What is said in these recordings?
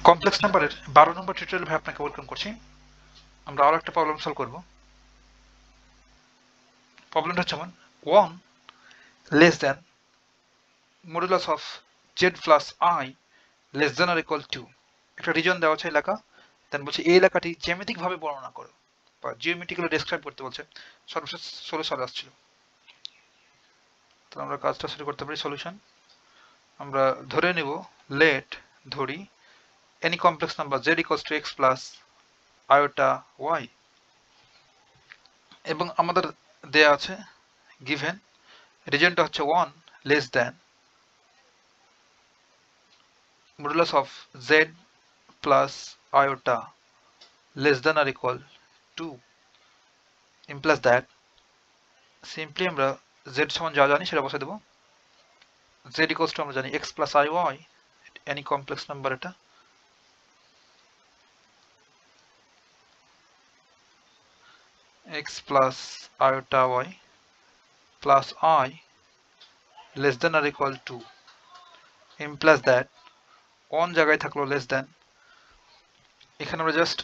Complex নাম্বারের 12 নম্বর টিউটোরিয়ালে ভাই আপনাকে ওয়েলকাম করছি। আমরা আরো একটা প্রবলেম সলভ করব। প্রবলেমটা হচ্ছে যেমন 1 less than modulus of Z plus I less than or equal to. একটা রিজন দেওয়া আছে এলাকা, দেন বলছে এই এলাকাটি জ্যামিতিক ভাবে বর্ণনা করো বা জিওমেট্রিক্যালি ডেসক্রাইব করতে বলছে। সর্বশেষ সলিউশন আসছিল, তো আমরা কাজটা শুরু করতে পারি। সলিউশন আমরা ধরে নেব, লেট ধরি any complex number Z equals to X plus iota Y, এবং আমাদের দেয়া আছে গিভেন রিজনটা হচ্ছে 1 less than modulus of Z plus iota less than or equal to, implies that simply আমরা জেড সমান যা জানি সেটা বসে দেবো। জেড ইকুয়ালস টু আমরা জানি x plus i y, any complex number, এটা x plus iota y plus I less than or equal to, implies that অন জায়গায় থাকলো লেস দ্যান। এখানে আমরা জাস্ট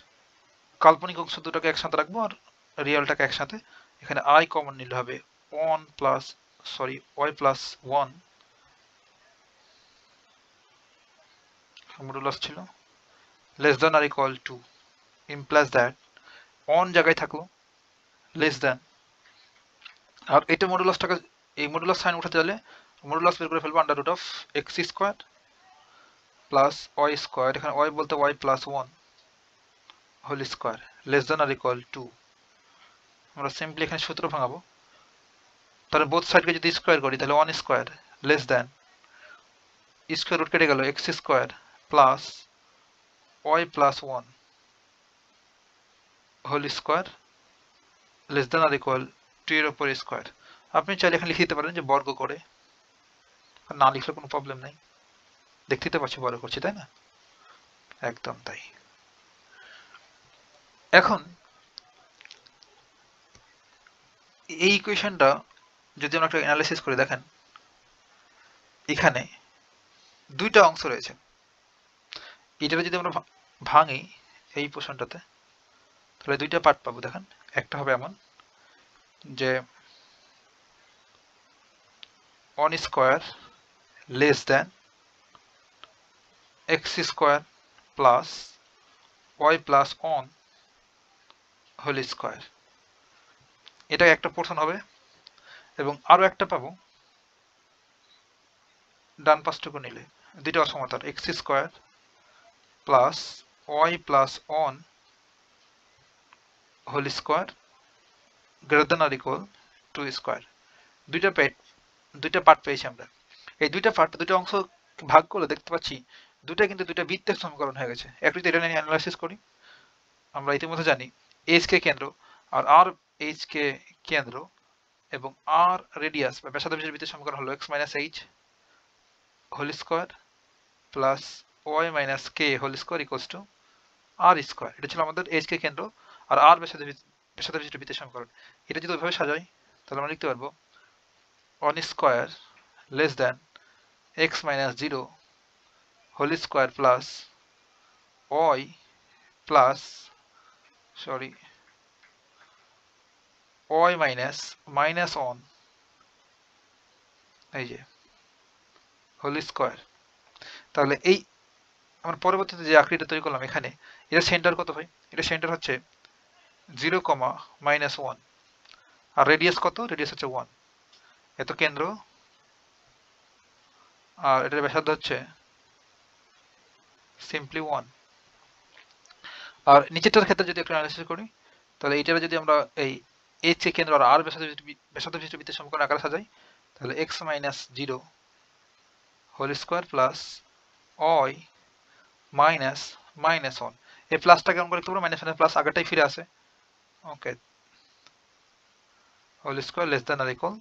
কাল্পনিক অংশ দুটোকে একসাথে রাখবো আর রিয়েলটাকে একসাথে। এখানে আই কমন নিলে হবে one plus Y plus one, modulus ছিল less than or equal to, implies that অন জায়গায় থাকলো লেস দ্যান। আর এটা মডুলাসটাকে, এই মডুলাস সাইন উঠাতে গেলে মডুলাস বের করে ফেলবো under root of X square plus Y square, এখানে ওয়াই বলতে Y plus one whole square less than or equal to. আমরা সিম্পলি এখানে সূত্র ভাঙাবো, তাহলে বোথ সাইডকে যদি স্কোয়ার করি তাহলে one square less than square root কেটে গেল X square plus Y plus one whole square less than or equal to এর উপর স্কোয়ার। আপনি চাইলে এখানে লিখে দিতে পারেন যে বর্গ করে, না লিখলে কোনো প্রবলেম নাই। দেখতেই তো পাচ্ছি বর্গ করছি, তাই না? একদম তাই। এখন এই ইকুয়েশনটা যদি আমরা একটা অ্যানালাইসিস করে দেখেন, এখানে দুইটা অংশ রয়েছে। এটাকে যদি আমরা ভাঙি এই পোর্শনটাতে, তাহলে দুইটা পার্ট পাবো। দেখেন, একটা হবে এমন যে 1 square less than X square plus Y plus one whole square, এটা একটা পোর্শন হবে। এবং আরো একটা পাবো ডান পাশটুকু নিলে, দুইটা অসমান্তর x square plus Y plus one whole square greater than or equal to square. দুইটা পার্ট পেয়েছি আমরা। এই দুইটা অংশ ভাগ করলে দেখতে পাচ্ছি দুইটা কিন্তু দুইটা বৃত্তের সমীকরণ হয়ে গেছে। একটু এটা নিয়ে অ্যানালাইসিস করি। আমরা ইতিমধ্যে জানি এইচ কে কেন্দ্র আর আর এইচ কে কেন্দ্র এবং আর রেডিয়াস বা ব্যাসার্ধ বিশিষ্ট বৃত্তের সমীকরণ হলো X minus H whole square plus Y minus K whole square equals to R square. এটা ছিল আমাদের এইচ কে কেন্দ্র আর আর ব্যাসার্ধ বিশিষ্ট বৃত্তের সমীকরণ। এটা যদি ওইভাবে সাজাই তাহলে আমরা লিখতে পারবো 1 square less than X minus zero whole square plus Y plus Y minus one, এই যে হোল স্কোয়ার। তাহলে এই আমরা পরবর্তীতে যে আকৃতিটা তৈরি করলাম এখানে, এটা সেন্টার কত ভাই? এটা সেন্টার হচ্ছে 0, -1 আর রেডিয়াস কত? রেডিয়াস হচ্ছে 1, এত কেন্দ্র। আর এটার ব্যাসার্ধ হচ্ছে সিম্পলি 1। আর নিচেরটার ক্ষেত্রে যদি একটু অ্যানালাইসিস করি, তাহলে এইটার যদি আমরা এই এইচ কে কেন্দ্র আর ব্যাসার্ধ বিশিষ্ট বৃত্তের সমীকরণ আকারে সাজাই, তাহলে X minus zero whole square plus Y minus one. এই প্লাসটাকে আমরা লিখতে পারবো মাইনাস মাইনাস প্লাস, আগেরটাই ফিরে আসে। Okay, whole square less than or equal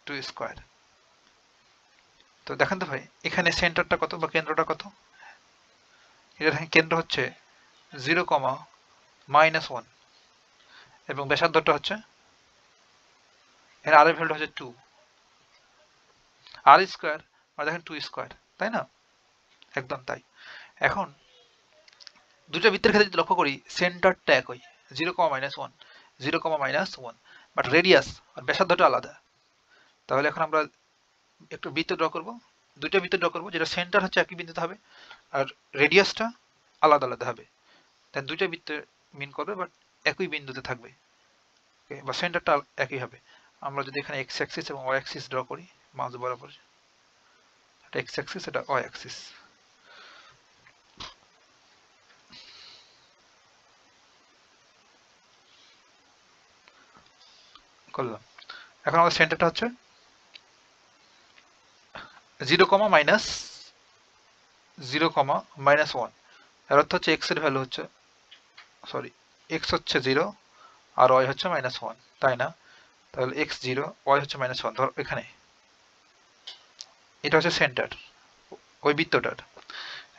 to square. তো দেখেন তো ভাই, এখানে সেন্টারটা কত বা কেন্দ্রটা কত? এটার কেন্দ্র হচ্ছে 0, -1 এবং ব্যাসার্ধটা হচ্ছে, এখানে আর এর ভ্যালুটা হচ্ছে 2, আর স্কোয়ার মানে দেখেন 2 স্কোয়ার, তাই না? একদম তাই। এখন দুটো বৃত্তের ক্ষেত্রে যদি লক্ষ্য করি সেন্টারটা একই 0,-1 0,-1 বাট রেডিয়াস আর ব্যাসার্ধটা আলাদা। তাহলে এখন আমরা একটু বৃত্ত ড্র করব, দুটো বৃত্ত ড্র করব যেটা সেন্টার হচ্ছে একই বিন্দুতে হবে আর রেডিয়াসটা আলাদা আলাদা হবে। তাই দুটো বৃত্ত মিন করবে বাট একই বিন্দুতে থাকবে বা সেন্টারটা একই হবে। আমরা যদি এখানে এক্স অ্যাক্সিস এবং ওয়াই অ্যাক্সিস ড্র করি মাউস বরাবর, এটা এক্স অ্যাক্সিস এটা ওয়াই অ্যাক্সিস, করলাম। এখন আমাদের সেন্টারটা হচ্ছে 0,-1 এর অর্থ হচ্ছে এক্স এর ভ্যালু হচ্ছে এক্স হচ্ছে 0 আর ওয়াই হচ্ছে -1, তাই না? তাহলে এক্স 0 ওয়াই হচ্ছে -1, ধর এখানে এটা হচ্ছে সেন্টার ওই বৃত্তটার।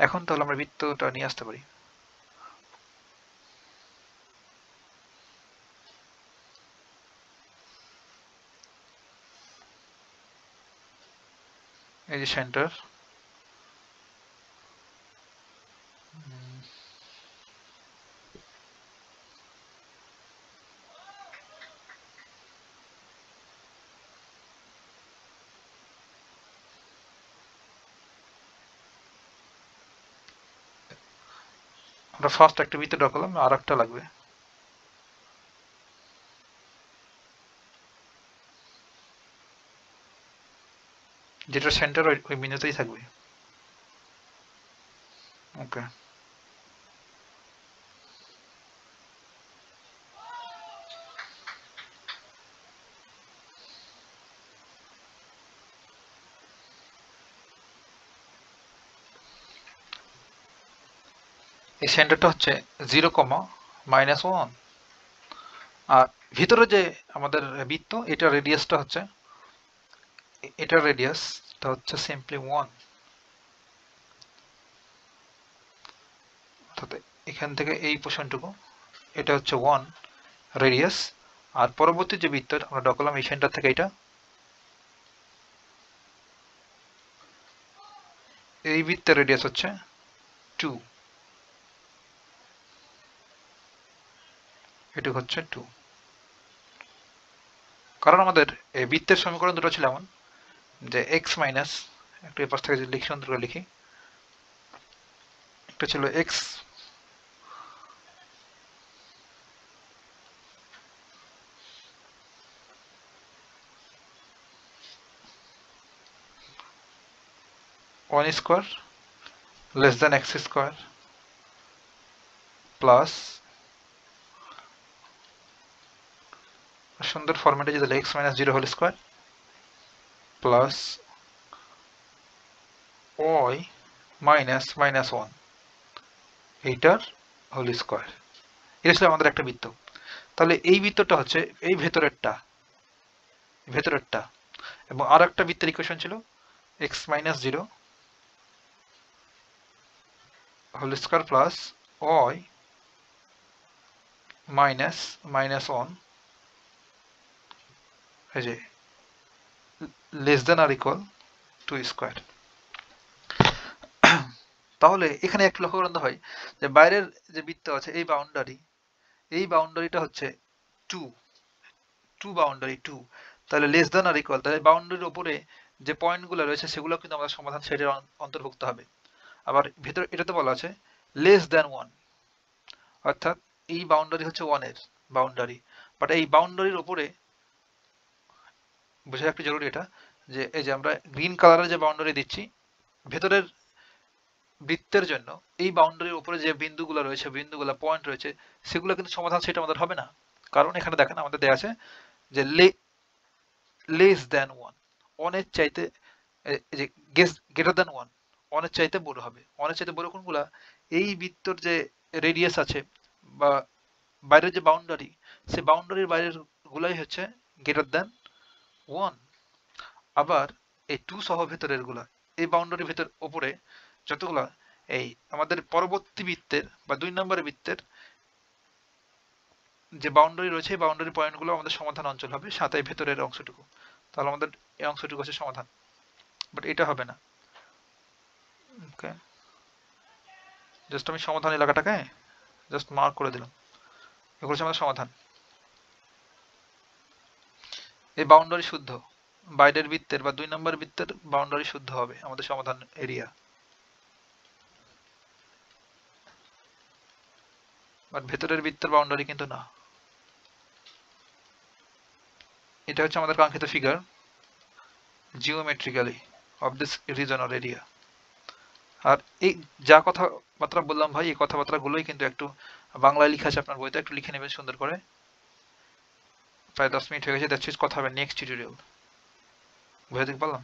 এখন তাহলে আমরা বৃত্তটা নিয়ে আসতে পারি। এই যে সেন্টার, আমরা ফার্স্ট একটা বৃত্ত ড্র করলাম, আর একটা লাগবে যেটা সেন্টার ওই বিন্দুতেই থাকবে। ওকে, এই সেন্টারটা হচ্ছে 0,-1 আর ভিতরে যে আমাদের বৃত্ত এটা রেডিয়াসটা হচ্ছে, এটার রেডিয়াসটা হচ্ছে সিম্পলি 1। অর্থাৎ এখান থেকে এই পোর্শনটুকু এটা হচ্ছে 1 রেডিয়াস, আর পরবর্তী যে বৃত্ত আমরা ড্র করলাম এই সেন্টার থেকে এটা, এই বৃত্তের রেডিয়াস হচ্ছে 2, এটুকু হচ্ছে 2। কারণ আমাদের এই বৃত্তের সমীকরণ দুটো ছিল এমন যে এক্স মাইনাস, একটু এপাশ থেকে যদি লিখি সুন্দর করে লিখি, একটা ছিল X one square less than X square plus, সুন্দর ফরম্যাটে যদি X minus 0 whole square plus Y -1 এইটার হোল স্কোয়ার, এটা ছিল আমাদের একটা বৃত্ত। তাহলে এই বৃত্তটা হচ্ছে এই ভেতরেরটা এবং আর একটা বৃত্তের ইকুয়েশন ছিল X minus 0 whole square plus Y -1 এই যে less than or equal 2 square. তাহলে এখানে একটু লক্ষ্য করতে হয় যে বাইরের যে বৃত্ত আছে এই বাউন্ডারিটা হচ্ছে 2 বাউন্ডারি 2, তাহলে লেস দেন আর ইকুয়াল, তাহলে বাউন্ডারির উপরে যে পয়েন্টগুলো রয়েছে সেগুলো কিন্তু আমাদের সমাধান সেটের অন্তর্ভুক্ত হবে। আবার ভেতরে এটাতে বলা আছে লেস দেন 1, অর্থাৎ এই বাউন্ডারি হচ্ছে 1 এর বাউন্ডারি, বাট এই বাউন্ডারির উপরে বোঝা একটু জরুরি এটা, যে এই যে আমরা গ্রিন কালারের যে বাউন্ডারি দিচ্ছি ভেতরের বৃত্তের জন্য, এই বাউন্ডারির উপরে যে বিন্দুগুলো রয়েছে, বিন্দুগুলো পয়েন্ট রয়েছে, সেগুলো কিন্তু সমাধান সেট আমাদের হবে না। কারণ এখানে দেখেন আমাদের দেয়া আছে যে লেস দেন 1 এর চাইতে, এই যে গ্রেটার দেন 1 এর চাইতে বড় হবে। 1 এর চাইতে বড় কোনগুলা? এই বৃত্তর যে রেডিয়াস আছে বা বাইরের যে বাউন্ডারি, সেই বাউন্ডারির বাইরের গুলাই হচ্ছে গ্রেটার দেন 1। আবার এই 2 সহ ভেতরের গুলা, এই বাউন্ডারির ভেতর উপরে যতগুলা এই আমাদের পরবর্তী বৃত্তের বা 2 নম্বরের বৃত্তের যে বাউন্ডারি রয়েছে, এই বাউন্ডারি পয়েন্টগুলো আমাদের সমাধান অঞ্চল হবে, সাথে ভেতরের অংশটুকু। তাহলে আমাদের এই অংশটুকু হচ্ছে সমাধান, বাট এটা হবে না। ওকে, জাস্ট আমি সমাধান এলাকাটাকে জাস্ট মার্ক করে দিলাম। এগুলো হচ্ছে আমাদের সমাধান। এই বাউন্ডারি শুদ্ধ, বাইরের বৃত্তের বা 2 নম্বর বৃত্তের বাউন্ডারি শুদ্ধ হবে আমাদের সমাধান এরিয়া, বাট ভেতরের বৃত্তের বাউন্ডারি কিন্তু না। এটা হচ্ছে আমাদের কাঙ্ক্ষিত figure geometrically of this reason or area. আর এই যা কথাবার্তা বললাম ভাই, এই কথাবার্তাগুলোই কিন্তু একটু বাংলায় লেখা আছে আপনার বইতে, একটু লিখে নেবেন সুন্দর করে। প্রায় 10 মিনিট হয়ে গেছে, দ্যাটস কথা হবে নেক্সট টিউটোরিয়াল। বুঝতে পারলাম?